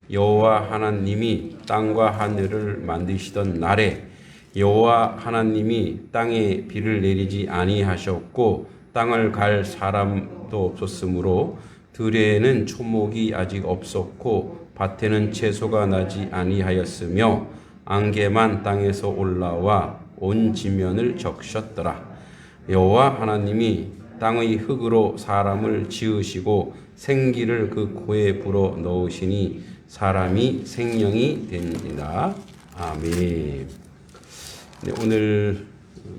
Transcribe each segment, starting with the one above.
여호와 하나님이 땅과 하늘을 만드시던 날에 여호와 하나님이 땅에 비를 내리지 아니하셨고 땅을 갈 사람도 없었으므로 들에는 초목이 아직 없었고 밭에는 채소가 나지 아니하였으며 안개만 땅에서 올라와 온 지면을 적셨더라. 여호와 하나님이 땅의 흙으로 사람을 지으시고 생기를 그 코에 불어 넣으시니 사람이 생명이 되니라. 아멘. 네, 오늘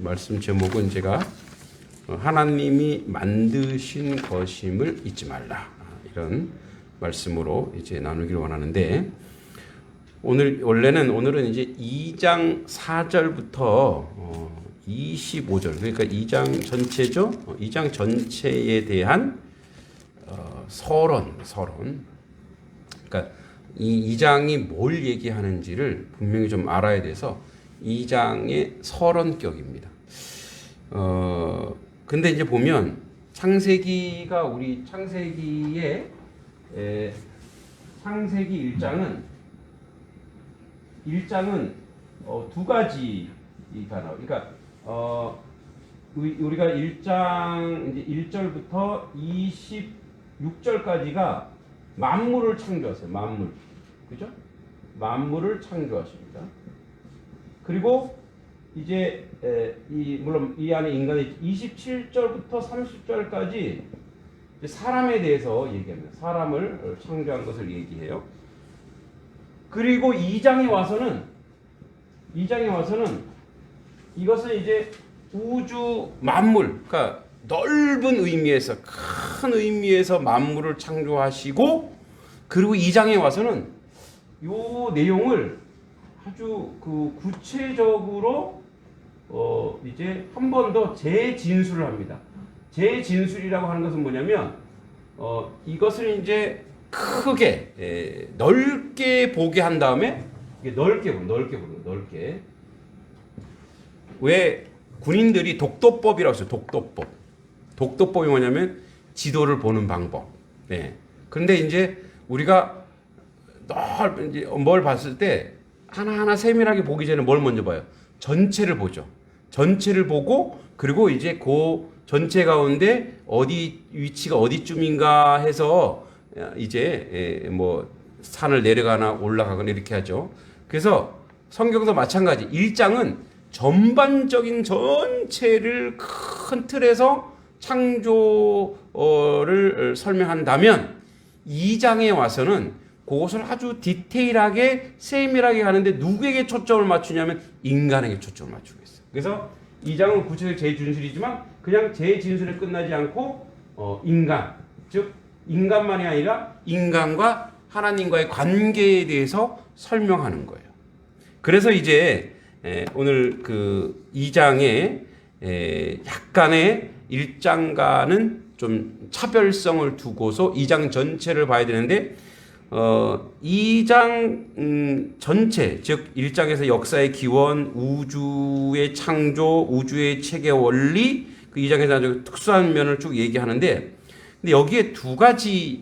말씀 제목은 제가 하나님이 만드신 것임을 잊지 말라, 이런 말씀으로 이제 나누기를 원하는데, 오늘은 이제 2장 4절부터 25절, 그러니까 2장 전체죠. 2장 전체에 대한 서론. 그러니까 이 2장이 뭘 얘기하는지를 분명히 좀 알아야 돼서 2장의 서론격입니다. 근데 이제 보면 창세기가 우리 창세기의 창세기 1장은 두 가지가 나와요. 그러니까 우리가 1장 이제 1절부터 26절까지가 만물을 창조하세요. 만물. 그죠? 만물을 창조하십니다. 그리고 이제 물론 이 안에 인간이 27절부터 30절까지 사람에 대해서 얘기합니다. 사람을 창조한 것을 얘기해요. 그리고 2장에 와서는 이것은 이제 우주 만물, 그러니까 넓은 의미에서, 큰 의미에서 만물을 창조하시고, 그리고 2장에 와서는 요 내용을 아주 구체적으로 이제 한 번 더 재진술을 합니다. 재진술이라고 하는 것은 뭐냐면 이것을 이제 크게 넓게 보게 한 다음에 넓게. 왜 군인들이 독도법이라고 했어요. 독도법이 뭐냐면 지도를 보는 방법. 네. 그런데 이제 우리가 이제 뭘 봤을 때 하나하나 세밀하게 보기 전에 뭘 먼저 봐요? 전체를 보죠. 전체를 보고, 그리고 이제 그 전체 가운데 어디 위치가 어디쯤인가 해서 이제 뭐 산을 내려가나 올라가거나 이렇게 하죠. 그래서 성경도 마찬가지. 1장은 전반적인 전체를 큰 틀에서 창조를 설명한다면 2장에 와서는 그것을 아주 디테일하게 세밀하게 가는데 누구에게 초점을 맞추냐면 인간에게 초점을 맞추고 있어요. 그래서 2장은 구체적 재진술이지만 그냥 재진술에 끝나지 않고 인간, 즉 인간만이 아니라 인간과 하나님과의 관계에 대해서 설명하는 거예요. 그래서 이제 오늘 그 2장에 약간의 1장과는 좀 차별성을 두고서 2장 전체를 봐야 되는데 2장 전체, 즉 1장에서 역사의 기원, 우주의 창조, 우주의 체계 원리, 그 2장에서 아주 특수한 면을 쭉 얘기하는데, 근데 여기에 두 가지에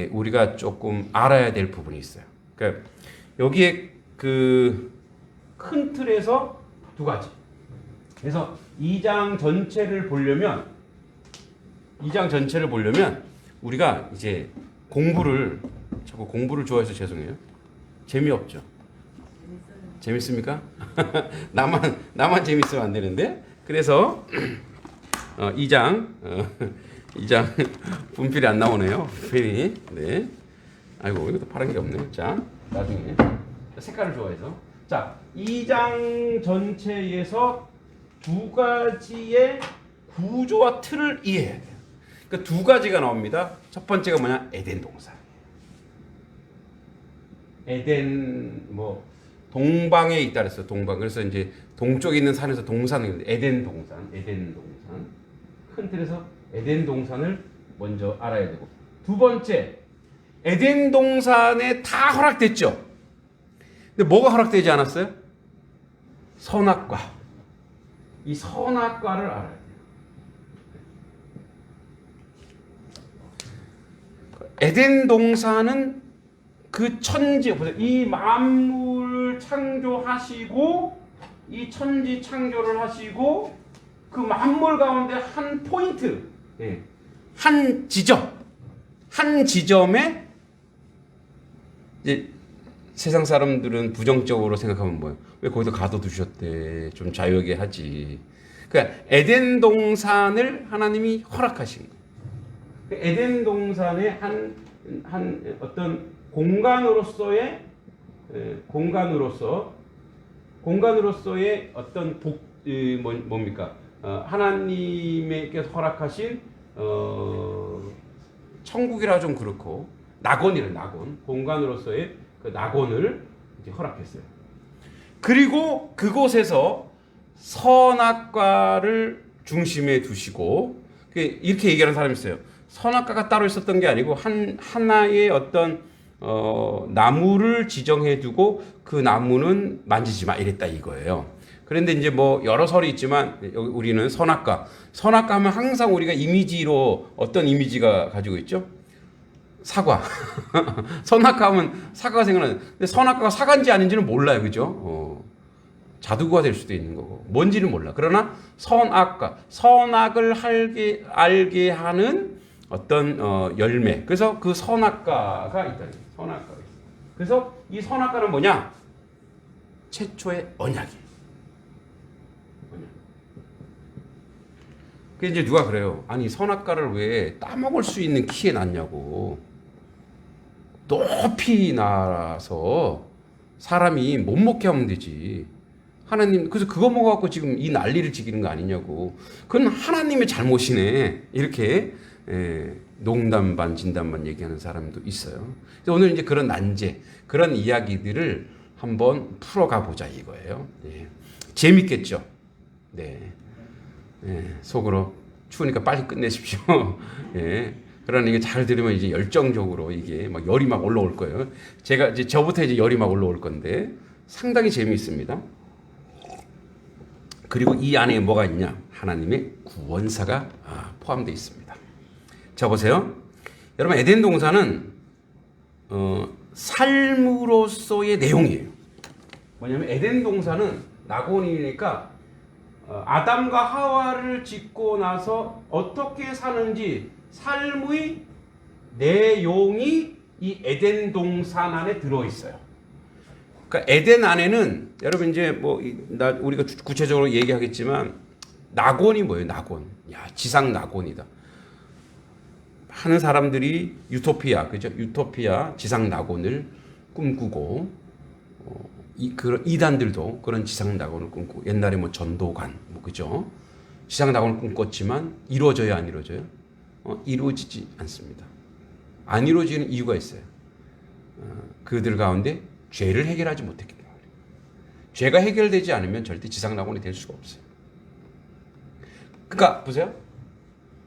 우리가 조금 알아야 될 부분이 있어요. 그러니까 여기에 그 큰 틀에서 두 가지. 그래서 2장 전체를 보려면 우리가 이제 자꾸 공부를 좋아해서 죄송해요. 재미없죠? 재밌습니까? 나만 재밌으면 안 되는데. 그래서 2장 분필이 안 나오네요. 분필이. 네. 아이고, 이것도 파란 게 없네. 자, 나중에 색깔을 좋아해서. 자, 2장 전체에서 두 가지의 구조와 틀을 이해해야 돼요. 그러니까 두 가지가 나옵니다. 첫 번째가 뭐냐? 에덴 동산. 에덴 뭐 동방에 있다 그랬어요. 동방. 그래서 이제 동쪽에 있는 산에서 동산을 에덴 동산. 큰 틀에서 에덴 동산을 먼저 알아야 되고, 두 번째, 에덴 동산에 다 허락됐죠. 근데 뭐가 허락되지 않았어요? 선악과. 이 선악과를 알아야 돼요. 에덴 동산은 그 천지, 보세요. 이 만물을 창조하시고, 이 천지 창조를 하시고, 그 만물 가운데 한 포인트, 예, 한 지점에, 이제 세상 사람들은 부정적으로 생각하면 뭐예요? 왜 거기다 가둬두셨대? 좀 자유하게 하지. 그러니까 에덴 동산을 하나님이 허락하신 거예요. 에덴 동산의 한 어떤 공간으로서의 어떤 뭡니까? 하나님께서 허락하신 천국이라 좀 그렇고 낙원 공간으로서의 그 낙원을 이제 허락했어요. 그리고 그곳에서 선악과를 중심에 두시고 이렇게 얘기하는 사람이 있어요. 선악과가 따로 있었던 게 아니고 하나의 어떤 나무를 지정해 두고 그 나무는 만지지 마 이랬다 이거예요. 그런데 이제 뭐 여러 설이 있지만 우리는 선악과 하면 항상 우리가 이미지로 어떤 이미지가 가지고 있죠? 사과. 선악과 하면 사과가 생각나는데 근데 선악과가 사과인지 아닌지는 몰라요. 그죠? 자두가 될 수도 있는 거고 뭔지는 몰라. 그러나 선악을 알게 하는 어떤 열매. 그래서 그 선악과가 있다. 선악과가 있어. 그래서 이 선악과는 뭐냐? 최초의 언약이에요. 그 이제 누가 그래요? 아니 선악과를 왜 따먹을 수 있는 키에 놨냐고. 높이 나서 사람이 못 먹게 하면 되지. 하나님 그래서 그거 먹어갖고 지금 이 난리를 지기는 거 아니냐고. 그건 하나님의 잘못이네. 이렇게 농담 반 진담 반 얘기하는 사람도 있어요. 오늘 이제 그런 난제, 그런 이야기들을 한번 풀어가 보자 이거예요. 네. 재밌겠죠? 네. 속으로 추우니까 빨리 끝내십시오. 예. 그러나 이게 잘 들으면 이제 열정적으로 이게 막 열이 막 올라올 거예요. 제가 이제 저부터 이제 열이 막 올라올 건데 상당히 재미있습니다. 그리고 이 안에 뭐가 있냐? 하나님의 구원사가 포함되어 있습니다. 자 보세요. 여러분 에덴 동산은 삶으로서의 내용이에요. 뭐냐면 에덴 동산은 낙원이니까 아담과 하와를 짓고 나서 어떻게 사는지 삶의 내용이 이 에덴 동산 안에 들어 있어요. 그러니까 에덴 안에는 여러분 이제 뭐 우리가 구체적으로 얘기하겠지만 낙원이 뭐예요? 낙원. 야, 지상 낙원이다. 하는 사람들이 유토피아, 그죠? 유토피아 지상 낙원을 꿈꾸고 그런 이단들도 그런 지상 낙원을 꿈꾸고 옛날에 뭐 전도관, 뭐 그죠? 지상 낙원을 꿈꿨지만 이루어져요, 안 이루어져요? 이루어지지 않습니다. 안 이루어지는 이유가 있어요. 그들 가운데 죄를 해결하지 못했기 때문에. 죄가 해결되지 않으면 절대 지상 낙원이 될 수가 없어요. 그러니까 보세요.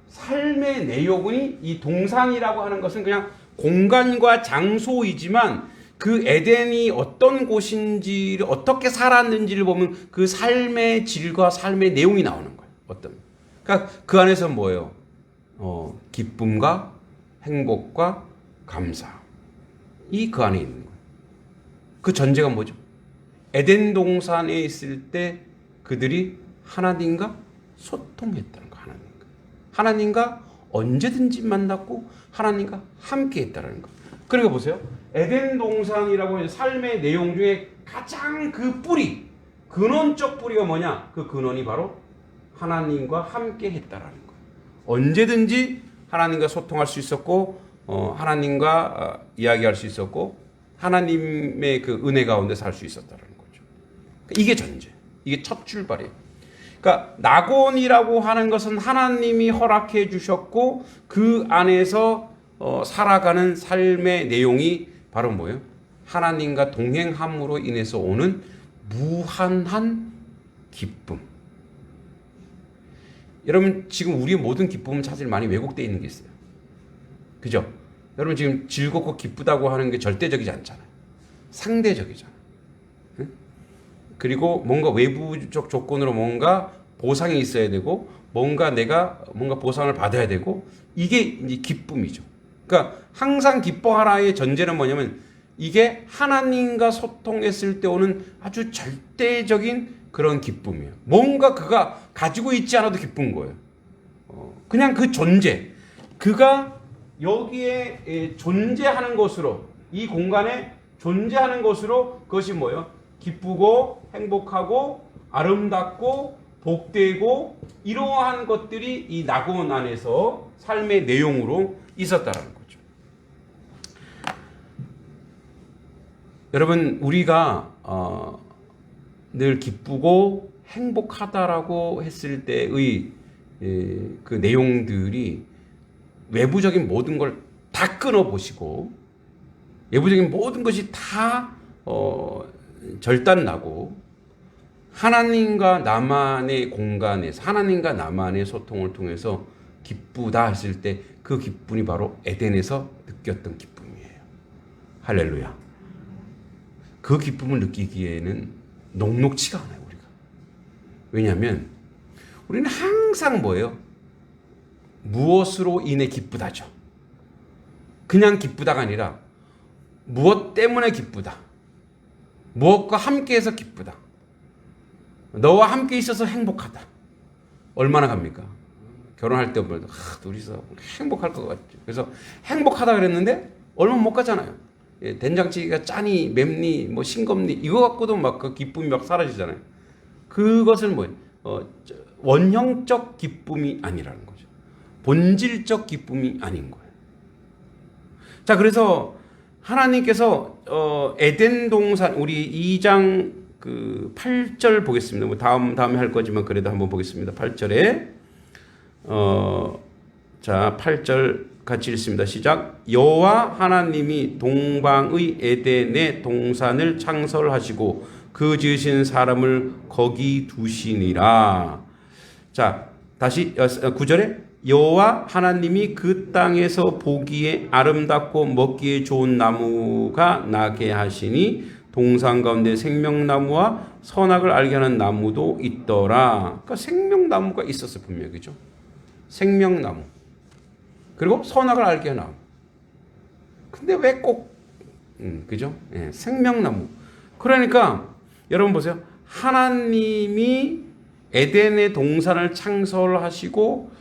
삶의 내용이 이 동산이라고 하는 것은 그냥 공간과 장소이지만 그 에덴이 어떤 곳인지를 어떻게 살았는지를 보면 그 삶의 질과 삶의 내용이 나오는 거예요. 그러니까 그 안에서 뭐예요? 기쁨과 행복과 감사. 그 안에 있는 거예요. 그 전제가 뭐죠? 에덴 동산에 있을 때 그들이 하나님과 소통했다는 거. 하나님과 언제든지 만났고 하나님과 함께 했다는 거. 그러니까 보세요. 에덴 동산이라고 하는 삶의 내용 중에 가장 그 뿌리, 근원적 뿌리가 뭐냐? 그 근원이 바로 하나님과 함께 했다라는 거예요. 언제든지 하나님과 소통할 수 있었고 하나님과 이야기할 수 있었고 하나님의 그 은혜 가운데 살 수 있었다는 거죠. 이게 전제. 이게 첫 출발이에요. 그러니까 낙원이라고 하는 것은 하나님이 허락해 주셨고 그 안에서 살아가는 삶의 내용이 바로 뭐예요? 하나님과 동행함으로 인해서 오는 무한한 기쁨. 여러분 지금 우리의 모든 기쁨은 사실 많이 왜곡되어 있는 게 있어요. 그죠? 여러분 지금 즐겁고 기쁘다고 하는 게 절대적이지 않잖아요. 상대적이잖아요. 응? 그리고 뭔가 외부적 조건으로 뭔가 보상이 있어야 되고 내가 보상을 받아야 되고 이게 이제 기쁨이죠. 그러니까 항상 기뻐하라의 전제는 뭐냐면 이게 하나님과 소통했을 때 오는 아주 절대적인 그런 기쁨이에요. 뭔가 그가 가지고 있지 않아도 기쁜 거예요. 그냥 그 존재, 그가 여기에 존재하는 것으로, 이 공간에 존재하는 것으로 그것이 뭐예요? 기쁘고 행복하고 아름답고 복되고 이러한 것들이 이 낙원 안에서 삶의 내용으로 있었다는 거죠. 여러분, 우리가 늘 기쁘고 행복하다라고 했을 때의 그 내용들이 외부적인 모든 걸 다 끊어보시고 외부적인 모든 것이 다 절단나고 하나님과 나만의 공간에서 하나님과 나만의 소통을 통해서 기쁘다 했을 때 그 기쁨이 바로 에덴에서 느꼈던 기쁨이에요. 할렐루야. 그 기쁨을 느끼기에는 녹록치가 않아요, 우리가. 왜냐하면 우리는 항상 뭐예요? 무엇으로 인해 기쁘다죠. 그냥 기쁘다가 아니라 무엇 때문에 기쁘다. 무엇과 함께해서 기쁘다. 너와 함께 있어서 행복하다. 얼마나 갑니까? 결혼할 때보다 둘이서 행복할 것 같죠. 그래서 행복하다 그랬는데 얼마 못 가잖아요. 된장찌개가 짜니 맵니 뭐 싱겁니 이거 갖고도 막 그 기쁨이 막 사라지잖아요. 그것은 뭐예요? 원형적 기쁨이 아니라는 거죠. 본질적 기쁨이 아닌 거예요. 자, 그래서 하나님께서 에덴 동산 우리 2장 그 8절 보겠습니다. 뭐 다음에 할 거지만 그래도 한번 보겠습니다. 8절에 자, 8절 같이 읽습니다. 시작. 여호와 하나님이 동방의 에덴의 동산을 창설하시고 그 지으신 사람을 거기 두시니라. 자, 다시 9절에 여호와 하나님이 그 땅에서 보기에 아름답고 먹기에 좋은 나무가 나게 하시니 동산 가운데 생명나무와 선악을 알게 하는 나무도 있더라. 그러니까 생명나무가 있었어요, 분명히. 그죠? 생명나무. 그리고 선악을 알게 하는 나무. 근데 왜 꼭 그죠? 예, 생명나무. 그러니까 여러분 보세요. 하나님이 에덴의 동산을 창설하시고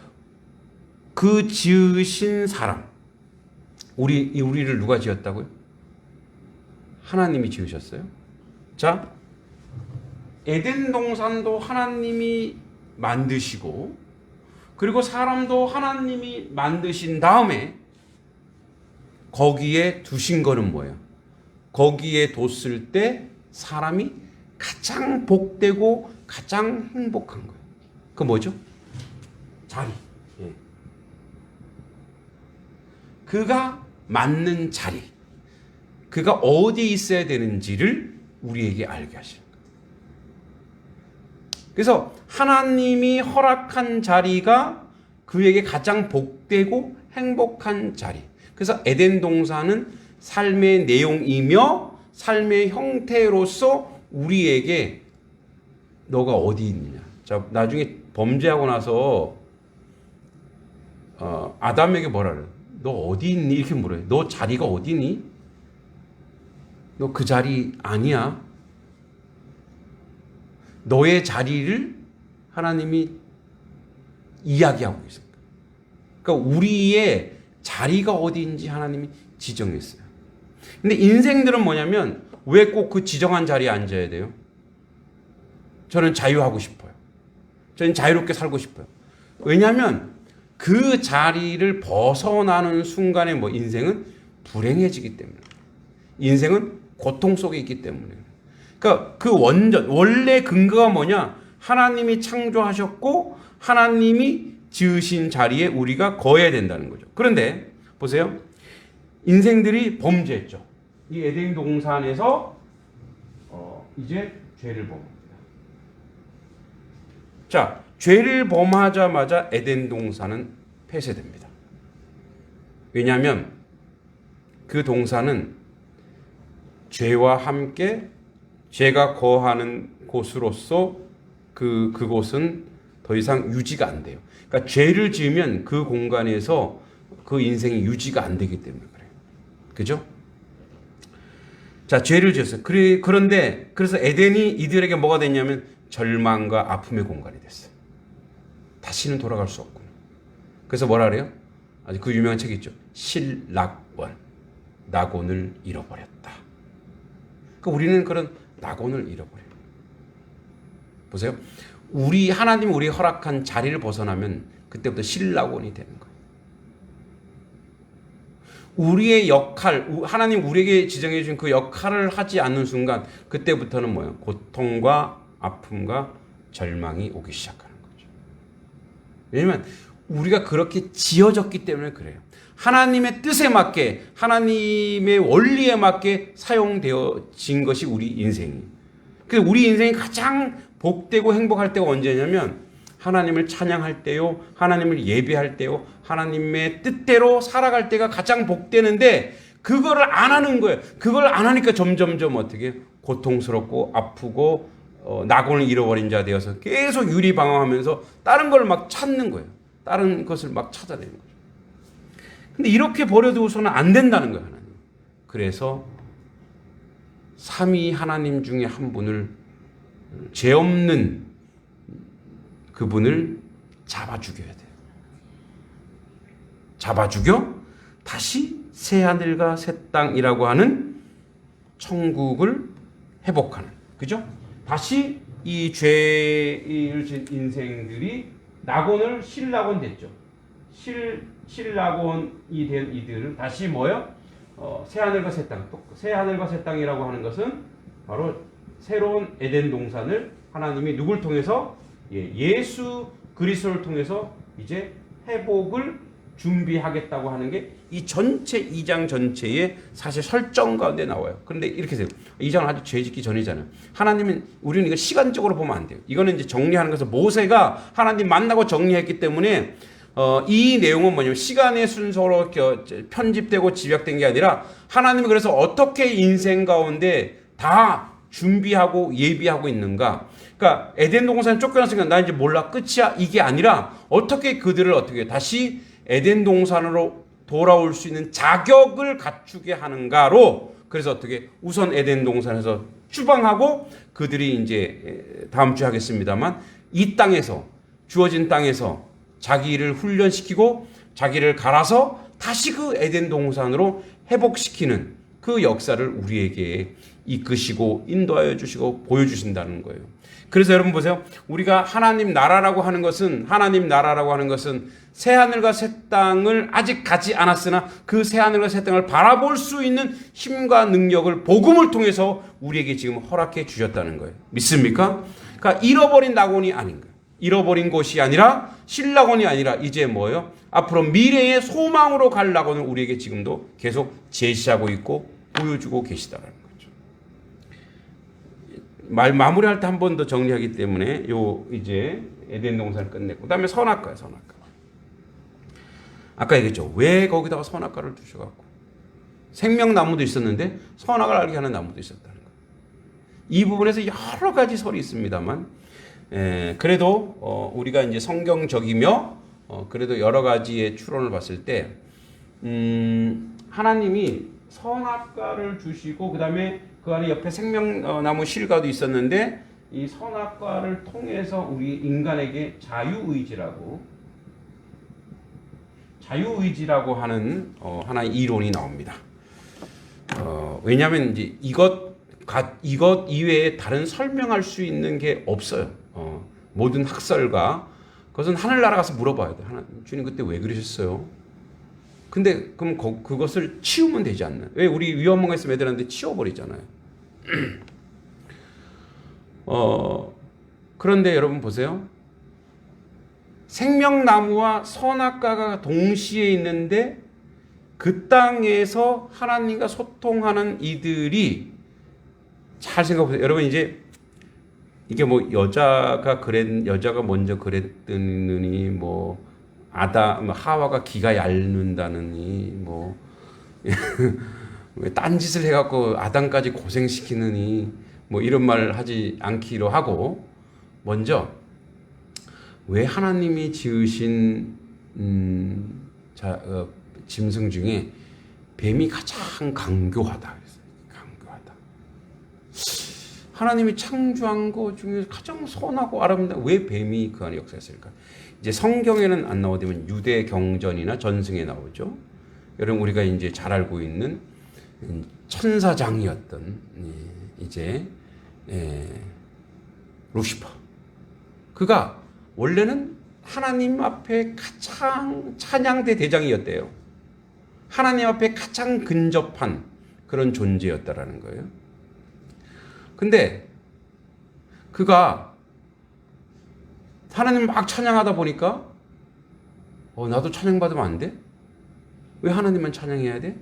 그 지으신 사람. 우리를 누가 지었다고요? 하나님이 지으셨어요. 자, 에덴 동산도 하나님이 만드시고 그리고 사람도 하나님이 만드신 다음에 거기에 두신 거는 뭐예요? 거기에 뒀을 때 사람이 가장 복되고 가장 행복한 거예요. 그 뭐죠? 자리. 예. 그가 맞는 자리. 그가 어디에 있어야 되는지를 우리에게 알게 하시는 거예요. 그래서 하나님이 허락한 자리가 그에게 가장 복되고 행복한 자리. 그래서 에덴 동산은 삶의 내용이며 삶의 형태로서 우리에게 너가 어디 있느냐. 자, 나중에 범죄하고 나서 아담에게 뭐라 그래요? 너 어디 있니? 이렇게 물어요. 너 자리가 어디니? 너 그 자리 아니야. 너의 자리를 하나님이 이야기하고 있습니다. 그러니까 우리의 자리가 어디인지 하나님이 지정했어요. 근데 인생들은 뭐냐면 왜 꼭 그 지정한 자리에 앉아야 돼요? 저는 자유하고 싶어요. 저는 자유롭게 살고 싶어요. 왜냐하면 그 자리를 벗어나는 순간에 뭐 인생은 불행해지기 때문에. 인생은 고통 속에 있기 때문에. 그러니까 그 원래 근거가 뭐냐? 하나님이 창조하셨고 하나님이 지으신 자리에 우리가 거해야 된다는 거죠. 그런데 보세요. 인생들이 범죄했죠. 이 에덴 동산에서 이제 죄를 범합니다. 자, 죄를 범하자마자 에덴 동산은 폐쇄됩니다. 왜냐하면 그 동산은 죄와 함께 죄가 거하는 곳으로서 그곳은 더 이상 유지가 안 돼요. 그러니까 죄를 지으면 그 공간에서 그 인생이 유지가 안 되기 때문에 그래요. 그죠? 자, 죄를 지었어요. 그런데 그래서 에덴이 이들에게 뭐가 됐냐면 절망과 아픔의 공간이 됐어요. 다시는 돌아갈 수 없구나. 그래서 뭐라 그래요? 아주 그 유명한 책 있죠. 실낙원. 낙원을 잃어버렸다. 그러니까 우리는 그런 낙원을 잃어버려요. 보세요. 하나님이 우리에게 허락한 자리를 벗어나면 그때부터 실낙원이 되는 거예요. 우리의 역할, 하나님 우리에게 지정해 주신 그 역할을 하지 않는 순간 그때부터는 뭐예요? 고통과 아픔과 절망이 오기 시작하는 거죠. 왜냐하면 우리가 그렇게 지어졌기 때문에 그래요. 하나님의 뜻에 맞게, 하나님의 원리에 맞게 사용되어진 것이 우리 인생이에요. 그래서 우리 인생이 가장 복되고 행복할 때가 언제냐면 하나님을 찬양할 때요, 하나님을 예배할 때요, 하나님의 뜻대로 살아갈 때가 가장 복되는데 그거를 안 하는 거예요. 그걸 안 하니까 점점점 어떻게 고통스럽고 아프고 낙원을 잃어버린 자 되어서 계속 유리방황하면서 다른 걸 막 찾는 거예요. 다른 것을 막 찾아내는 거죠. 근데 이렇게 버려두고서는 안 된다는 거예요, 하나님. 그래서 삼위 하나님 중에 한 분을, 죄 없는 그분을 잡아 죽여야 돼요. 잡아 죽여 다시 새 하늘과 새 땅이라고 하는 천국을 회복하는, 그죠? 다시 이 죄를 진 인생들이 낙원을 실낙원 됐죠. 실낙원이 된 이들을 다시 뭐요? 새 하늘과 새 땅. 새 하늘과 새 땅이라고 하는 것은 바로 새로운 에덴 동산을 하나님이 누굴 통해서? 예수 그리스도를 통해서 이제 회복을 준비하겠다고 하는 게 이 전체 2장 전체의 사실 설정 가운데 나와요. 그런데 이렇게 해요. 2장은 아주 죄 짓기 전이잖아요. 하나님은, 우리는 이거 시간적으로 보면 안 돼요. 이거는 이제 정리하는 것은 모세가 하나님 만나고 정리했기 때문에 이 내용은 뭐냐면 시간의 순서로 편집되고 집약된 게 아니라 하나님이 그래서 어떻게 인생 가운데 다 준비하고 예비하고 있는가. 그러니까 에덴 동산에 쫓겨났으니까 나 이제 몰라 끝이야 이게 아니라 어떻게 그들을 어떻게 다시 에덴 동산으로 돌아올 수 있는 자격을 갖추게 하는가로, 그래서 어떻게 우선 에덴 동산에서 추방하고 그들이 이제 다음 주에 하겠습니다만 이 땅에서, 주어진 땅에서 자기를 훈련시키고 자기를 갈아서 다시 그 에덴 동산으로 회복시키는 그 역사를 우리에게 이끄시고 인도하여 주시고 보여주신다는 거예요. 그래서 여러분 보세요. 우리가 하나님 나라라고 하는 것은 새 하늘과 새 땅을 아직 가지 않았으나 그 새 하늘과 새 땅을 바라볼 수 있는 힘과 능력을 복음을 통해서 우리에게 지금 허락해 주셨다는 거예요. 믿습니까? 그러니까 잃어버린 낙원이 아닌 거예요. 잃어버린 곳이 아니라 실낙원이 아니라 이제 뭐예요? 앞으로 미래의 소망으로 갈 낙원을 우리에게 지금도 계속 제시하고 있고 보여주고 계시다는 거죠. 마무리할 때 한 번 더 정리하기 때문에 이제 에덴 동산을 끝냈고, 그다음에 선악과예요. 선악과. 아까 얘기했죠. 왜 거기다가 선악과를 두셔갖고 생명나무도 있었는데 선악을 알게 하는 나무도 있었다는 거예요. 이 부분에서 여러 가지 설이 있습니다만, 그래도 우리가 이제 성경적이며 그래도 여러 가지의 추론을 봤을 때 하나님이 선악과를 주시고 그다음에 그 안에 옆에 생명나무 실과도 있었는데 이 선악과를 통해서 우리 인간에게 자유의지라고 하는 하나의 이론이 나옵니다. 왜냐하면 이제 이것 이외에 다른 설명할 수 있는 게 없어요. 모든 학설과 그것은 하늘나라 가서 물어봐야 돼. 주님 그때 왜 그러셨어요? 근데 그럼 그것을 치우면 되지 않나? 왜 우리 위험한 거 있으면 애들한테 치워버리잖아요. 그런데 여러분 보세요. 생명나무와 선악과가 동시에 있는데 그 땅에서 하나님과 소통하는 이들이, 잘 생각해보세요. 여러분 이제 이게 뭐 여자가 먼저 그랬더니 뭐 하와가 기가 얇는다느니 뭐 왜 딴짓을 해갖고 아담까지 고생시키느니 뭐 이런 말 하지 않기로 하고, 먼저 왜 하나님이 지으신 짐승 중에 뱀이 가장 강교하다. 강교하다. 하나님이 창조한 것 중에 가장 선하고 아름다운 왜 뱀이 그 안에 역사했을까? 이제 성경에는 안 나오지만 유대 경전이나 전승에 나오죠. 여러분 우리가 이제 잘 알고 있는 천사장이었던 이제 루시퍼. 그가 원래는 하나님 앞에 가장 찬양대 대장이었대요. 하나님 앞에 가장 근접한 그런 존재였다라는 거예요. 근데 그가 하나님 막 찬양하다 보니까 나도 찬양받으면 안 돼? 왜 하나님만 찬양해야 돼?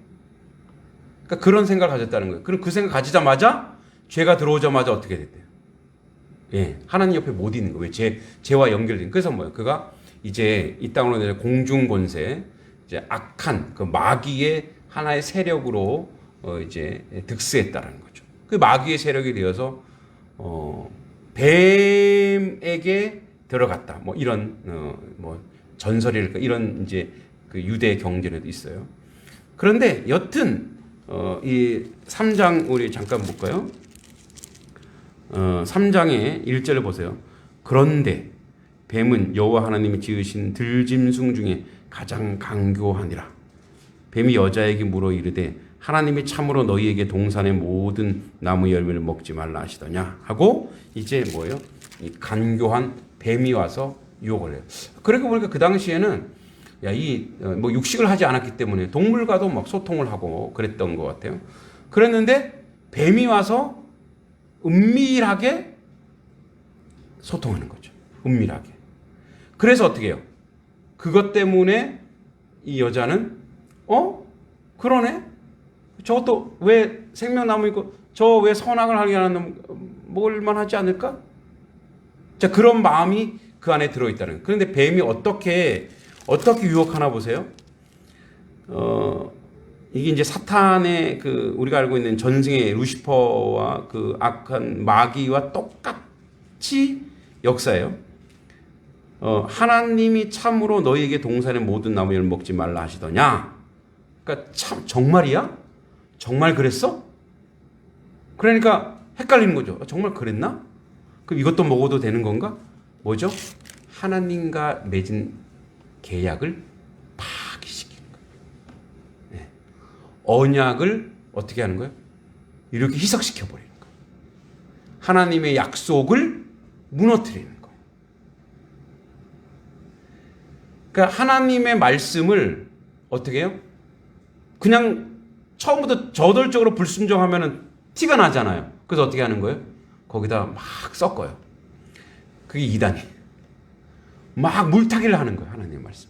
그러니까 그런 생각을 가졌다는 거예요. 그럼 그 생각 가지자마자 죄가 들어오자마자 어떻게 됐대요? 예, 하나님 옆에 못 있는 거예요. 왜 죄와 연결된. 그래서 뭐예요? 그가 이제 이 땅으로 내려 공중 권세, 이제 악한 그 마귀의 하나의 세력으로 이제 득세했다라는 거죠. 그 마귀의 세력이 되어서 뱀에게 들어갔다. 뭐 이런 뭐 전설일까 이런 이제 그 유대 경전에도 있어요. 그런데 여튼 이 3장 우리 잠깐 볼까요? 3장의 1절을 보세요. 그런데 뱀은 여호와 하나님이 지으신 들짐승 중에 가장 강교하니라. 뱀이 여자에게 물어 이르되 하나님이 참으로 너희에게 동산의 모든 나무 열매를 먹지 말라 하시더냐 하고 이제 뭐예요? 이 간교한 뱀이 와서 유혹을 해요. 그러니까 보니까 그 당시에는 뭐 육식을 하지 않았기 때문에 동물과도 막 소통을 하고 그랬던 것 같아요. 그랬는데 뱀이 와서 은밀하게 소통하는 거죠. 은밀하게. 그래서 어떻게 해요? 그것 때문에 이 여자는 그러네? 저것도 왜 생명나무 있고 저 왜 선악을 하게 하는 놈 먹을만 하지 않을까? 자, 그런 마음이 그 안에 들어있다는 거예요. 그런데 뱀이 어떻게 유혹하나 보세요. 이게 이제 사탄의 그 우리가 알고 있는 전승의 루시퍼와 그 악한 마귀와 똑같이 역사예요. 하나님이 참으로 너희에게 동산의 모든 나무 열매 먹지 말라 하시더냐. 그러니까 참 정말이야? 정말 그랬어? 그러니까 헷갈리는 거죠. 정말 그랬나? 그럼 이것도 먹어도 되는 건가? 뭐죠? 하나님과 맺은 계약을 파기시키는 거예요. 네. 언약을 어떻게 하는 거예요? 이렇게 희석시켜 버리는 거예요. 하나님의 약속을 무너뜨리는 거예요. 그러니까 하나님의 말씀을 어떻게 해요? 그냥 처음부터 저돌적으로 불순종하면 티가 나잖아요. 그래서 어떻게 하는 거예요? 거기다 막 섞어요. 그게 이단이. 막 물타기를 하는 거예요. 하나님의 말씀.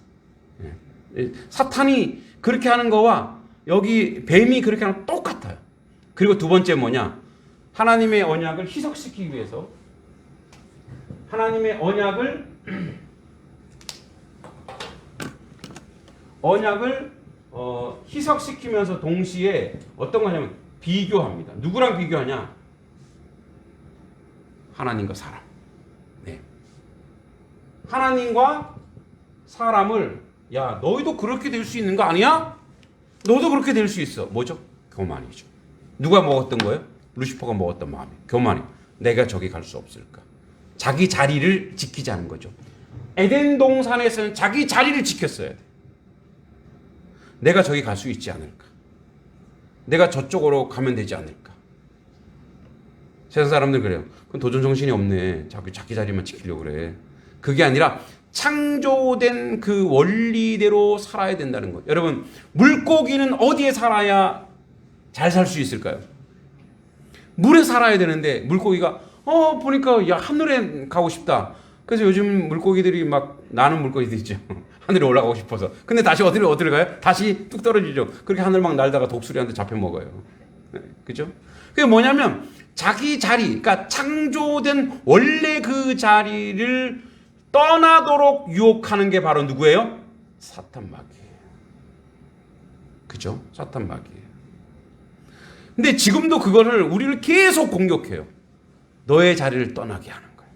사탄이 그렇게 하는 거와 여기 뱀이 그렇게 하는 거 똑같아요. 그리고 두 번째 뭐냐? 하나님의 언약을 희석시키기 위해서 하나님의 언약을 희석시키면서 동시에 어떤 거냐면 비교합니다. 누구랑 비교하냐? 하나님과 사람. 네. 하나님과 사람을 야 너희도 그렇게 될 수 있는 거 아니야? 너도 그렇게 될 수 있어. 뭐죠? 교만이죠. 누가 먹었던 거예요? 루시퍼가 먹었던 마음이 교만이. 내가 저기 갈 수 없을까? 자기 자리를 지키자는 거죠. 에덴 동산에서는 자기 자리를 지켰어야 돼. 내가 저기 갈 수 있지 않을까? 내가 저쪽으로 가면 되지 않을까? 세상 사람들 그래요. 그건 도전 정신이 없네. 자기 자리만 지키려고 그래. 그게 아니라 창조된 그 원리대로 살아야 된다는 거예요. 여러분, 물고기는 어디에 살아야 잘 살 수 있을까요? 물에 살아야 되는데 물고기가 보니까 야 하늘에 가고 싶다. 그래서 요즘 물고기들이 막 나는 물고기들 있죠. 하늘에 올라가고 싶어서. 근데 다시 어디로 가요? 다시 뚝 떨어지죠. 그렇게 하늘 막 날다가 독수리한테 잡혀 먹어요. 네, 그죠? 그게 뭐냐면 자기 자리, 그러니까 창조된 원래 그 자리를 떠나도록 유혹하는 게 바로 누구예요? 사탄 마귀예요. 그죠? 사탄 마귀예요. 근데 지금도 그거를 우리를 계속 공격해요. 너의 자리를 떠나게 하는 거예요.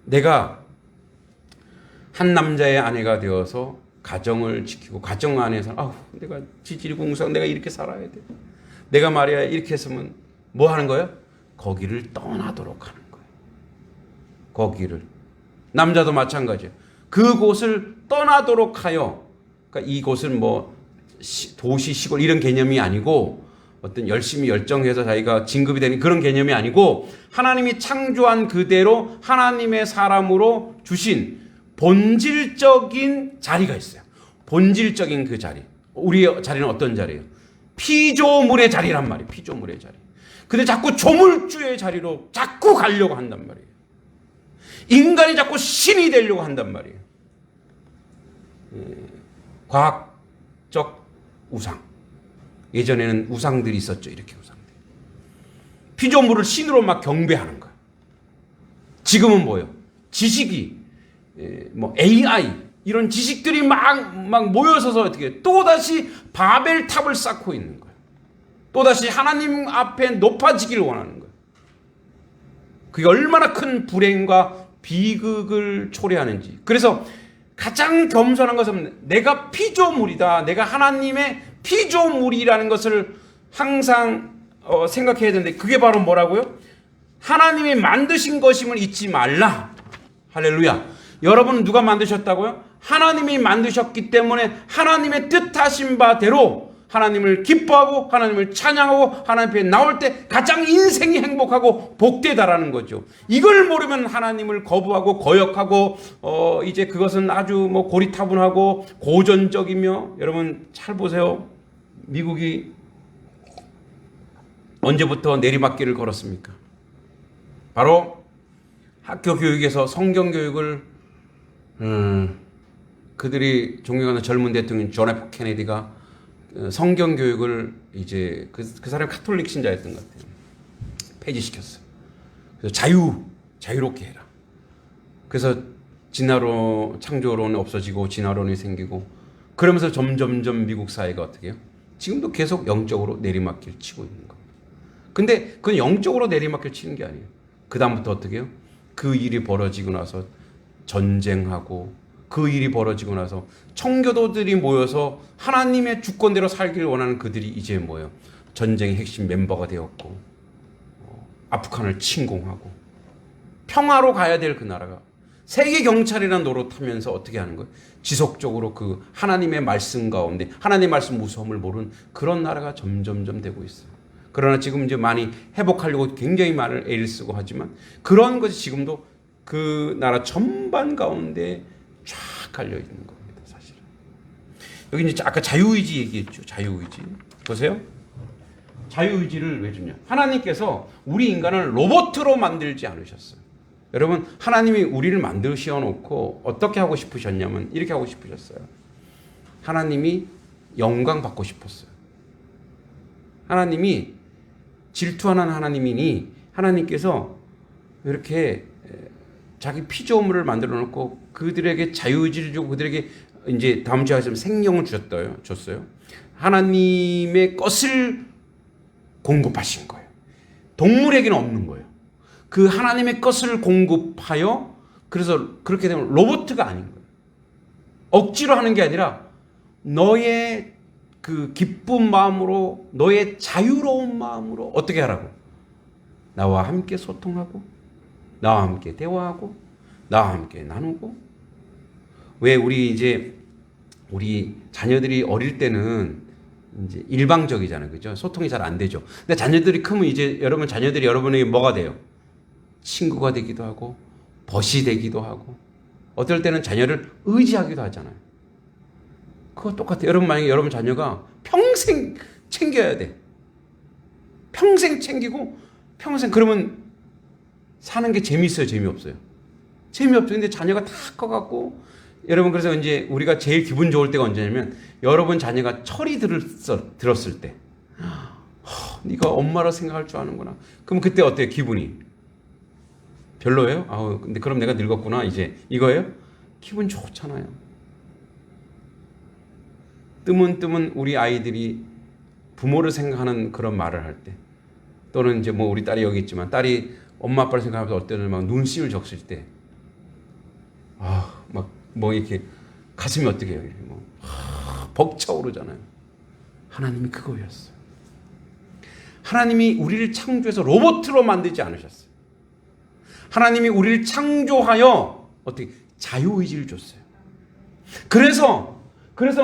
내가 한 남자의 아내가 되어서 가정을 지키고 가정 안에서 내가 지질공상 내가 이렇게 살아야 돼. 내가 말이야 이렇게 했으면 뭐 하는 거예요? 거기를 떠나도록 하는 거예요. 거기를. 남자도 마찬가지예요. 그곳을 떠나도록 하여, 그러니까 이곳은 뭐 도시, 시골 이런 개념이 아니고 어떤 열심히 열정해서 자기가 진급이 되는 그런 개념이 아니고 하나님이 창조한 그대로 하나님의 사람으로 주신 본질적인 자리가 있어요. 본질적인 그 자리. 우리의 자리는 어떤 자리예요? 피조물의 자리란 말이에요. 피조물의 자리. 근데 자꾸 조물주의 자리로 자꾸 가려고 한단 말이에요. 인간이 자꾸 신이 되려고 한단 말이에요. 과학적 우상. 예전에는 우상들이 있었죠. 이렇게 우상들. 피조물을 신으로 막 경배하는 거예요. 지금은 뭐예요? 지식이, 뭐 AI 이런 지식들이 막 모여서서 어떻게 또다시 바벨탑을 쌓고 있는 거예요. 또다시 하나님 앞에 높아지기를 원하는 거예요. 그게 얼마나 큰 불행과 비극을 초래하는지. 그래서 가장 겸손한 것은 내가 피조물이다. 내가 하나님의 피조물이라는 것을 항상 생각해야 되는데 그게 바로 뭐라고요? 하나님이 만드신 것임을 잊지 말라. 할렐루야. 여러분은 누가 만드셨다고요? 하나님이 만드셨기 때문에 하나님의 뜻하신 바대로 하나님을 기뻐하고 하나님을 찬양하고 하나님 앞에 나올 때 가장 인생이 행복하고 복되다라는 거죠. 이걸 모르면 하나님을 거부하고 거역하고 이제 그것은 아주 뭐 고리타분하고 고전적이며, 여러분 잘 보세요. 미국이 언제부터 내리막길을 걸었습니까? 바로 학교 교육에서 성경 교육을 그들이 존경하는 젊은 대통령 존 F 케네디가 성경 교육을 이제 그 사람이 카톨릭 신자였던 것 같아요. 폐지시켰어요. 그래서 자유롭게 해라. 그래서 진화론, 창조론이 없어지고 진화론이 생기고 그러면서 점점점 미국 사회가 어떻게 해요? 지금도 계속 영적으로 내리막길 치고 있는 겁니다. 근데 그건 영적으로 내리막길 치는 게 아니에요. 그 다음부터 어떻게 해요? 그 일이 벌어지고 나서 전쟁하고 그 일이 벌어지고 나서 청교도들이 모여서 하나님의 주권대로 살기를 원하는 그들이 이제 뭐예요? 전쟁의 핵심 멤버가 되었고 아프간을 침공하고 평화로 가야 될 그 나라가 세계 경찰이라는 노릇하면서 어떻게 하는 거예요? 지속적으로 그 하나님의 말씀 가운데 하나님의 말씀 무서움을 모르는 그런 나라가 점점점 되고 있어요. 그러나 지금 이제 많이 회복하려고 굉장히 많은 애를 쓰고 하지만 그런 것이 지금도 그 나라 전반 가운데 쫙 깔려 있는 겁니다, 사실은. 여기 이제 아까 자유의지 얘기했죠. 자유의지. 보세요. 자유의지를 왜 주냐? 하나님께서 우리 인간을 로봇으로 만들지 않으셨어요. 여러분, 하나님이 우리를 만드셔 놓고 어떻게 하고 싶으셨냐면 이렇게 하고 싶으셨어요. 하나님이 영광 받고 싶었어요. 하나님이 질투하는 하나님이니 하나님께서 이렇게 자기 피조물을 만들어 놓고 그들에게 자유의지를 주고 그들에게 이제 다음 주에 하시면 생명을 줬어요. 하나님의 것을 공급하신 거예요. 동물에게는 없는 거예요. 그 하나님의 것을 공급하여 그래서 그렇게 되면 로봇가 아닌 거예요. 억지로 하는 게 아니라 너의 그 기쁜 마음으로 너의 자유로운 마음으로 어떻게 하라고? 나와 함께 소통하고 나와 함께 대화하고 나와 함께 나누고. 왜 우리 자녀들이 어릴 때는 이제 일방적이잖아요. 그죠? 소통이 잘 안 되죠. 근데 자녀들이 크면 이제 자녀들이 여러분에게 뭐가 돼요? 친구가 되기도 하고 벗이 되기도 하고 어떨 때는 자녀를 의지하기도 하잖아요. 그거 똑같아요. 만약에 여러분 자녀가 평생 챙겨야 돼. 평생 챙기고 평생 그러면 사는 게 재미있어요, 재미없어요? 재미없죠. 근데 자녀가 다 커갖고 여러분 그래서 이제 우리가 제일 기분 좋을 때가 언제냐면 여러분 자녀가 철이 들었을 때 네가 엄마라 생각할 줄 아는구나. 그럼 그때 어때요? 기분이 별로예요? 근데 그럼 내가 늙었구나 이제 이거예요? 기분 좋잖아요. 뜨문뜨문 우리 아이들이 부모를 생각하는 그런 말을 할 때 또는 이제 뭐 우리 딸이 여기 있지만 딸이 엄마 아빠를 생각하면서 어때는 막 눈심을 적실 때 막 뭐 이렇게 가슴이 어떻게 해요? 벅차오르잖아요. 하나님이 그거였어요. 하나님이 우리를 창조해서 로봇으로 만들지 않으셨어요. 하나님이 우리를 창조하여 어떻게 자유의지를 줬어요. 그래서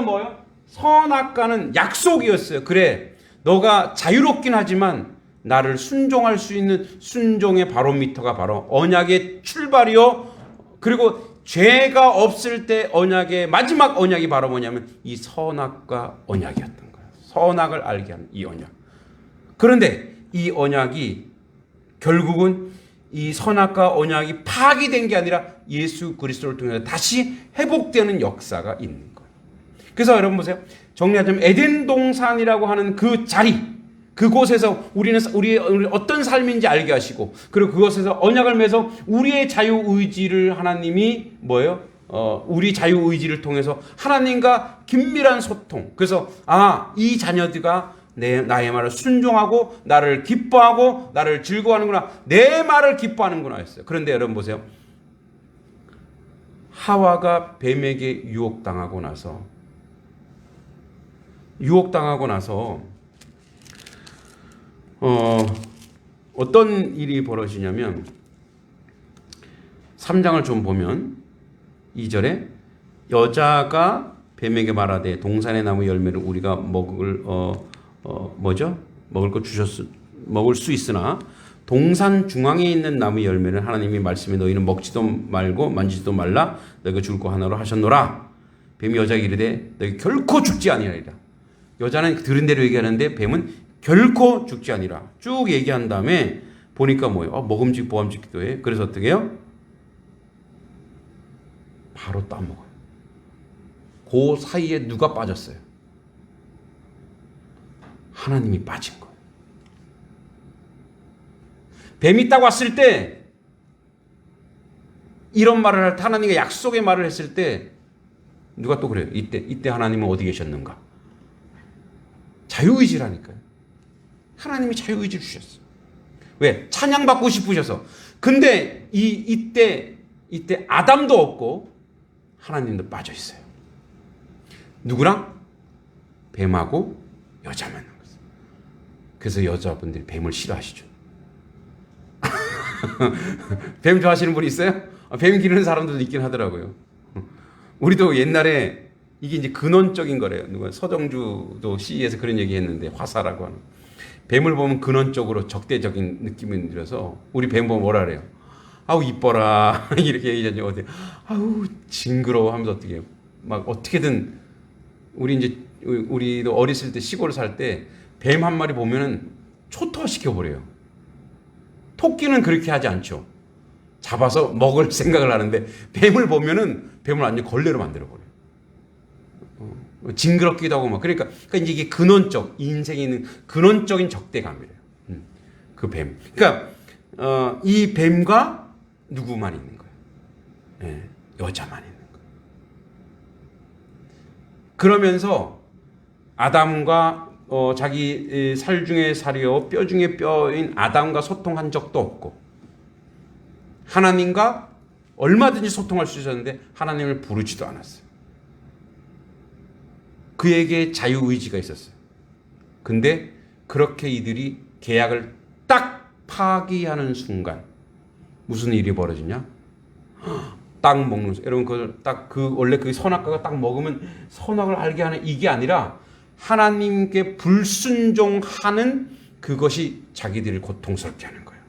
뭐요? 선악과는 약속이었어요. 그래, 너가 자유롭긴 하지만 나를 순종할 수 있는 순종의 바로미터가 바로 언약의 출발이요. 그리고 죄가 없을 때 언약의 마지막 언약이 바로 뭐냐면 이 선악과 언약이었던 거예요. 선악을 알게 하는 이 언약. 그런데 이 언약이 결국은 이 선악과 언약이 파기된 게 아니라 예수 그리스도를 통해서 다시 회복되는 역사가 있는 거예요. 그래서 여러분 보세요. 정리하자면 에덴 동산이라고 하는 그 자리, 그곳에서 우리는 우리의 어떤 삶인지 알게 하시고, 그리고 그곳에서 언약을 맺어 우리의 자유 의지를 하나님이 뭐예요? 우리 자유 의지를 통해서 하나님과 긴밀한 소통. 그래서 이 자녀들가 나의 말을 순종하고 나를 기뻐하고 나를 즐거워하는구나, 내 말을 기뻐하는구나 했어요. 그런데 여러분 보세요. 하와가 뱀에게 유혹당하고 나서 어떤 일이 벌어지냐면 3장을 좀 보면 2절에 여자가 뱀에게 말하되 동산의 나무 열매를 우리가 먹을 먹을 수 있으나 동산 중앙에 있는 나무 열매를 하나님이 말씀에 너희는 먹지도 말고 만지지도 말라 너희가 죽을 거 하나로 하셨노라. 뱀이 여자에게 이르되 너희 결코 죽지 아니하리라. 여자는 들은 대로 얘기하는데 뱀은 결코 죽지 아니라 쭉 얘기한 다음에 보니까 뭐예요? 먹음직 보암직도 해. 그래서 어떻게 해요? 바로 따먹어요. 그 사이에 누가 빠졌어요? 하나님이 빠진 거예요. 뱀이 딱 왔을 때 이런 말을 할 때, 하나님과 약속의 말을 했을 때 누가 또 그래요? 이때 하나님은 어디 계셨는가? 자유의지라니까요. 하나님이 자유의지를 주셨어요. 왜? 찬양받고 싶으셔서. 근데 이때 아담도 없고 하나님도 빠져 있어요. 누구랑? 뱀하고 여자만. 그래서 여자분들이 뱀을 싫어하시죠. 뱀 좋아하시는 분이 있어요? 뱀 기르는 사람들도 있긴 하더라고요. 우리도 옛날에 이게 이제 근원적인 거래요. 누가 서정주도 시에서 그런 얘기 했는데, 화사라고 하는. 뱀을 보면 근원적으로 적대적인 느낌이 들어서 우리 뱀 보면 뭐라 그래요? 아우 이뻐라 이렇게 얘기하죠. 어디 아우 징그러워 하면서 어떻게 해요? 막 어떻게든 우리도 어렸을 때 시골 살 때 뱀 한 마리 보면은 초토화시켜 버려요. 토끼는 그렇게 하지 않죠. 잡아서 먹을 생각을 하는데 뱀을 보면은 뱀을 완전 걸레로 만들어 버려요. 징그럽기도 하고 막. 그러니까 이제 이게 근원적, 인생에 있는 근원적인 적대감이래요. 그 뱀. 그러니까 이 뱀과 누구만 있는 거예요? 네, 여자만 있는 거예요. 그러면서 아담과 자기 살 중에 살이요 뼈 중에 뼈인 아담과 소통한 적도 없고, 하나님과 얼마든지 소통할 수 있었는데 하나님을 부르지도 않았어요. 그에게 자유의지가 있었어요. 근데 그렇게 이들이 계약을 딱 파기하는 순간 무슨 일이 벌어지냐? 딱 먹는, 여러분 원래 그 선악과가 딱 먹으면 선악을 알게 하는 이게 아니라 하나님께 불순종하는 그것이 자기들을 고통스럽게 하는 거예요.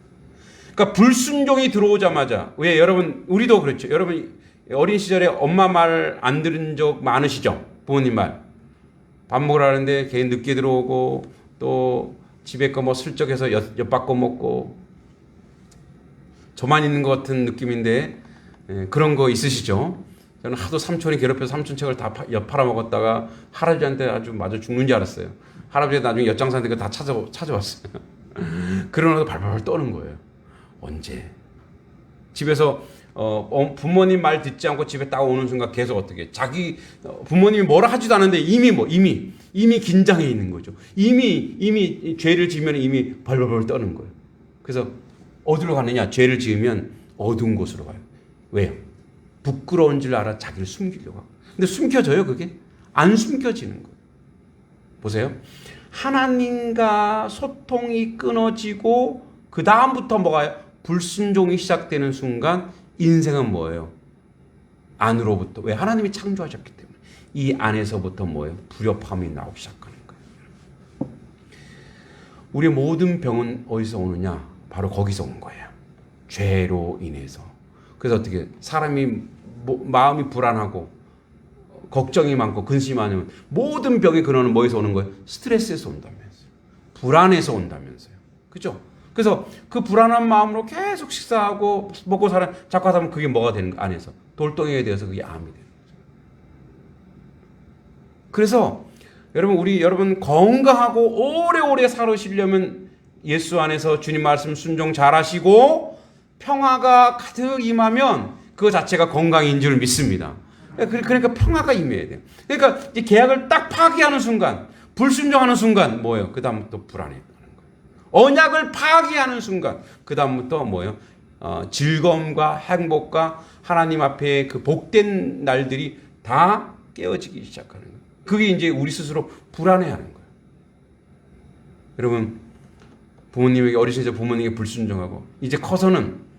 그러니까 불순종이 들어오자마자, 왜 여러분 우리도 그렇죠. 여러분 어린 시절에 엄마 말 안 들은 적 많으시죠? 부모님 말. 밥 먹으러 하는데 걔 늦게 들어오고 또 집에 거 뭐 슬쩍 해서 엿바꿔 먹고, 저만 있는 것 같은 느낌인데 그런 거 있으시죠? 저는 하도 삼촌이 괴롭혀서 삼촌 책을 다 엿팔아 먹었다가 할아버지한테 아주 맞아 죽는 줄 알았어요. 할아버지가 나중에 엿장사한테 다 찾아왔어요. 그러면서 발발 떠는 거예요. 언제? 집에서 부모님 말 듣지 않고 집에 딱 오는 순간 계속 어떻게 자기 부모님이 뭐라 하지도 않은데 이미 긴장해 있는 거죠. 이미 죄를 지으면 이미 벌벌벌 떠는 거예요. 그래서 어디로 가느냐? 죄를 지으면 어두운 곳으로 가요. 왜요? 부끄러운 줄 알아 자기를 숨기려고 하고. 근데 숨겨져요, 그게? 안 숨겨지는 거예요. 보세요. 하나님과 소통이 끊어지고 그 다음부터 뭐가요? 불순종이 시작되는 순간 인생은 뭐예요? 안으로부터. 왜? 하나님이 창조하셨기 때문에. 이 안에서부터 뭐예요? 불협화음이 나오기 시작하는 거예요. 우리의 모든 병은 어디서 오느냐? 바로 거기서 온 거예요. 죄로 인해서. 그래서 어떻게 사람이 마음이 불안하고 걱정이 많고 근심이 많으면 모든 병의 근원은 뭐에서 오는 거예요? 스트레스에서 온다면서요. 불안에서 온다면서요. 그죠? 그래서 그 불안한 마음으로 계속 식사하고 먹고 자꾸 하다 보면 그게 뭐가 되는 거 안에서 돌덩이가 되어서 그게 암이 되는 거죠. 그래서 여러분 건강하고 오래오래 살으시려면 예수 안에서 주님 말씀 순종 잘하시고 평화가 가득 임하면 그거 자체가 건강인 줄 믿습니다. 그러니까 평화가 임해야 돼요. 그러니까 이 계약을 딱 파기하는 순간, 불순종하는 순간 뭐예요? 그 다음부터 불안해하는 거예요. 언약을 파기하는 순간, 그 다음부터 뭐예요? 즐거움과 행복과 하나님 앞에 그 복된 날들이 다 깨어지기 시작하는 거예요. 그게 이제 우리 스스로 불안해하는 거예요. 여러분, 부모님에게 어리실 때 부모님에게 불순종하고 이제 커서는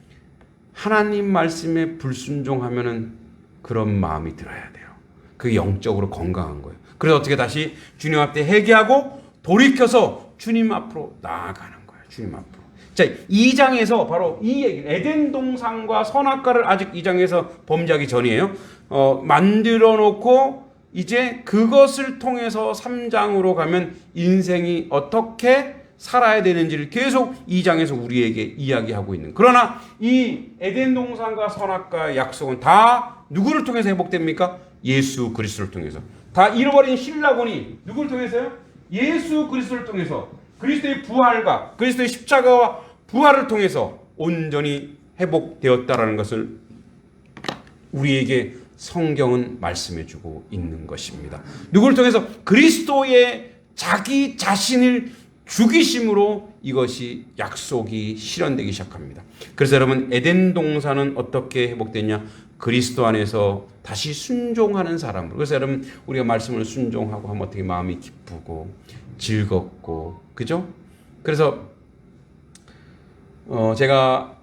하나님 말씀에 불순종하면은 그런 마음이 들어야 돼요. 그게 영적으로 건강한 거예요. 그래서 어떻게 다시 주님 앞에 회개하고 돌이켜서 주님 앞으로 나아가는 거예요. 주님 앞으로. 자, 2장에서 바로 이 얘기, 에덴 동산과 선악과를 아직 2장에서 범죄하기 전이에요. 만들어 놓고 이제 그것을 통해서 3장으로 가면 인생이 어떻게 살아야 되는지를 계속 2장에서 우리에게 이야기하고 있는. 그러나 이 에덴 동산과 선악과의 약속은 다 누구를 통해서 회복됩니까? 예수 그리스도를 통해서. 다 잃어버린 신라곤이 누구를 통해서요? 예수 그리스도를 통해서. 그리스도의 부활과 그리스도의 십자가와 부활을 통해서 온전히 회복되었다라는 것을 우리에게 성경은 말씀해주고 있는 것입니다. 누구를 통해서? 그리스도의 자기 자신을 죽이심으로 이것이 약속이 실현되기 시작합니다. 그래서 여러분, 에덴 동산은 어떻게 회복됐냐? 그리스도 안에서 다시 순종하는 사람으로. 그래서 여러분, 우리가 말씀을 순종하고 하면 어떻게 마음이 기쁘고 즐겁고, 그죠? 그래서 제가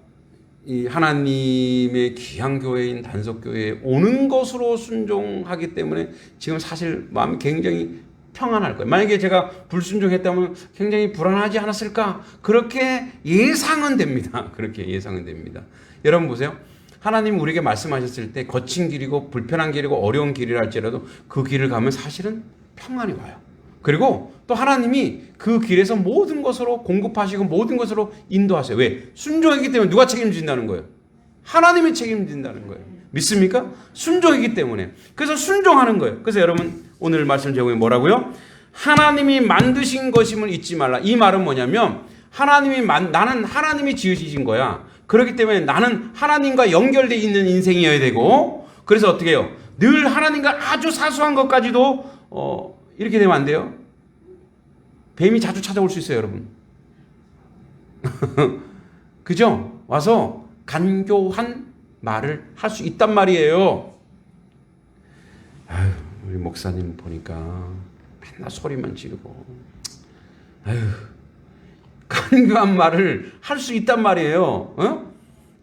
이 하나님의 귀한 교회인 단속교회에 오는 것으로 순종하기 때문에 지금 사실 마음이 굉장히 평안할 거예요. 만약에 제가 불순종했다면 굉장히 불안하지 않았을까? 그렇게 예상은 됩니다. 그렇게 예상은 됩니다. 여러분 보세요. 하나님 우리에게 말씀하셨을 때 거친 길이고 불편한 길이고 어려운 길이라 할지라도 그 길을 가면 사실은 평안이 와요. 그리고 또 하나님이 그 길에서 모든 것으로 공급하시고 모든 것으로 인도하세요. 왜? 순종이기 때문에 누가 책임진다는 거예요? 하나님이 책임진다는 거예요. 믿습니까? 순종이기 때문에. 그래서 순종하는 거예요. 그래서 여러분 오늘 말씀 제목이 뭐라고요? 하나님이 만드신 것임을 잊지 말라. 이 말은 뭐냐면 나는 하나님이 지으신 거야. 그렇기 때문에 나는 하나님과 연결되어 있는 인생이어야 되고, 그래서 어떻게 해요? 늘 하나님과 아주 사소한 것까지도 이렇게 되면 안 돼요. 뱀이 자주 찾아올 수 있어요, 여러분. 그죠? 와서 간교한 말을 할 수 있단 말이에요. 아유, 우리 목사님 보니까 맨날 소리만 지르고, 아유, 간교한 말을 할 수 있단 말이에요.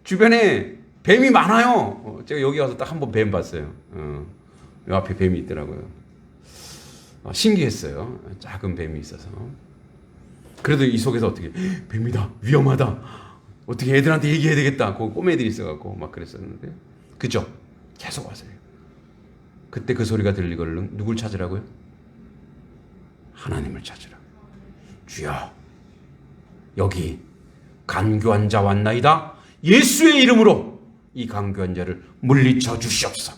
주변에 뱀이 많아요. 제가 여기 와서 딱 한 번 뱀 봤어요. 요 앞에 뱀이 있더라고요. 신기했어요. 작은 뱀이 있어서. 그래도 이 속에서 어떻게 뱀이다, 위험하다, 어떻게 애들한테 얘기해야 되겠다. 그 꼬매들이 있어갖고 막 그랬었는데, 그죠? 계속 와서요. 그때 그 소리가 들리거든. 누굴 찾으라고요? 하나님을 찾으라. 주여, 여기 간교한 자 왔나이다. 예수의 이름으로 이 간교한 자를 물리쳐 주시옵소서.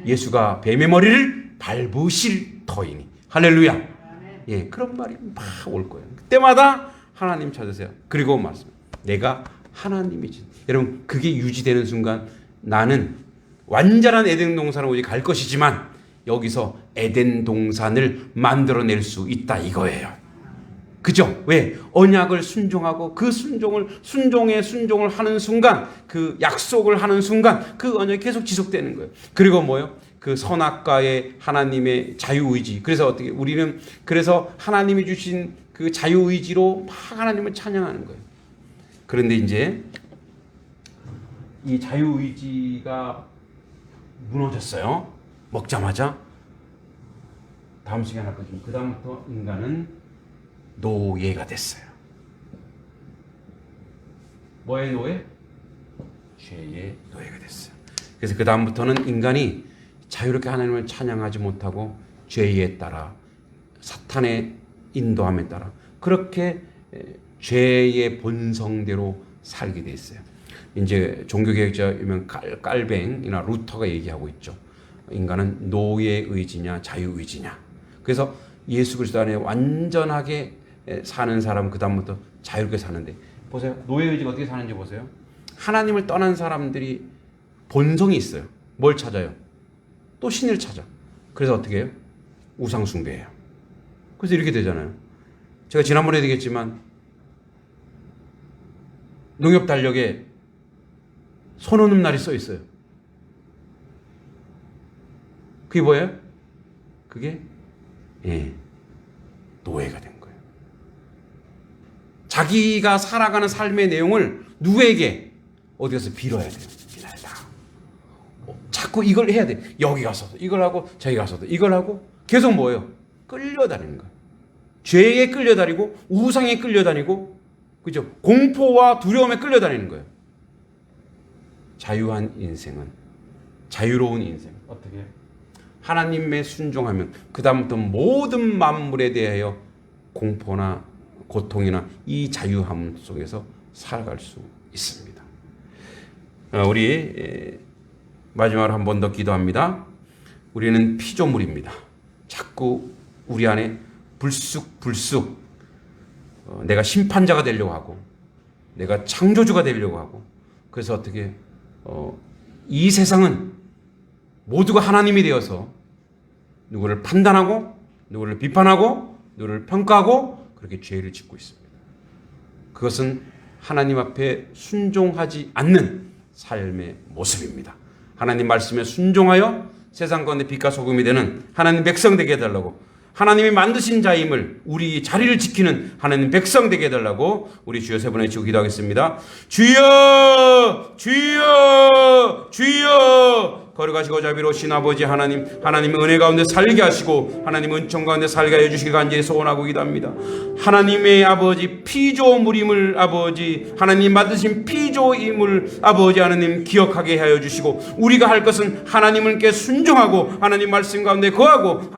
예수가 뱀의 머리를 밟으실 터이니. 할렐루야. 예, 그런 말이 막 올 거예요. 그때마다 하나님 찾으세요. 그리고 말씀. 내가 하나님이지. 여러분, 그게 유지되는 순간 나는 완전한 에덴 동산을 오직 갈 것이지만 여기서 에덴 동산을 만들어낼 수 있다 이거예요. 그죠? 왜? 언약을 순종하고 그 순종을 하는 순간, 그 약속을 하는 순간 그 언약이 계속 지속되는 거예요. 그리고 뭐요? 그 선악과의 하나님의 자유의지. 그래서 어떻게 우리는 그래서 하나님이 주신 그 자유의지로 막 하나님을 찬양하는 거예요. 그런데 이제 이 자유의지가 무너졌어요. 먹자마자 다음 시간에 할 거지만 그 다음부터 인간은 노예가 됐어요. 뭐의 노예? 죄의 노예가 됐어요. 그래서 그 다음부터는 인간이 자유롭게 하나님을 찬양하지 못하고 죄에 따라 사탄의 인도함에 따라 그렇게 죄의 본성대로 살게 돼 있어요. 이제 종교개혁자 유명 깔뱅이나 루터가 얘기하고 있죠. 인간은 노예 의지냐 자유 의지냐. 그래서 예수 그리스도 안에 완전하게 사는 사람 그 다음부터 자유롭게 사는데 보세요. 노예 의지가 어떻게 사는지 보세요. 하나님을 떠난 사람들이 본성이 있어요. 뭘 찾아요? 또 신을 찾아. 그래서 어떻게 해요? 우상 숭배해요. 그래서 이렇게 되잖아요. 제가 지난번에 얘기했지만 농협 달력에 손오는 날이 써 있어요. 그게 뭐예요? 그게 노예가 된 거예요. 자기가 살아가는 삶의 내용을 누구에게 어디 가서 빌어야 돼요. 빌어야. 자꾸 이걸 해야 돼. 여기 가서도 이걸 하고 저기 가서도 이걸 하고 계속 뭐예요? 끌려다니는 거예요. 죄에 끌려다니고 우상에 끌려다니고 그죠? 공포와 두려움에 끌려다니는 거예요. 자유한 인생은 자유로운 인생 어떻게 해요? 하나님의 순종하면 그 다음부터 모든 만물에 대하여 공포나 고통이나 이 자유함 속에서 살아갈 수 있습니다. 우리 마지막으로 한 번 더 기도합니다. 우리는 피조물입니다. 자꾸 우리 안에 불쑥 내가 심판자가 되려고 하고 내가 창조주가 되려고 하고 그래서 어떻게 이 세상은 모두가 하나님이 되어서 누구를 판단하고 누구를 비판하고 누구를 평가하고 그렇게 죄를 짓고 있습니다. 그것은 하나님 앞에 순종하지 않는 삶의 모습입니다. 하나님 말씀에 순종하여 세상 가운데 빛과 소금이 되는 하나님 백성 되게 해달라고 하나님이 만드신 자임을 우리 자리를 지키는 하나님 백성 되게 해달라고 우리 주여 세 번 외치고 기도하겠습니다. 주여 주여 주여 거룩하시고 자비로우신 아버지 하나님 은혜 가운데 살게 하시고 하나님 은총 가운데 살게 하여 주시기 간절히 소원하고 기도합니다. 하나님의 아버지 피조물임을 아버지 하나님 만드신 피조임을 아버지 하나님 기억하게 하여 주시고 우리가 할 것은 하나님께 순종하고 하나님 말씀 가운데 거하고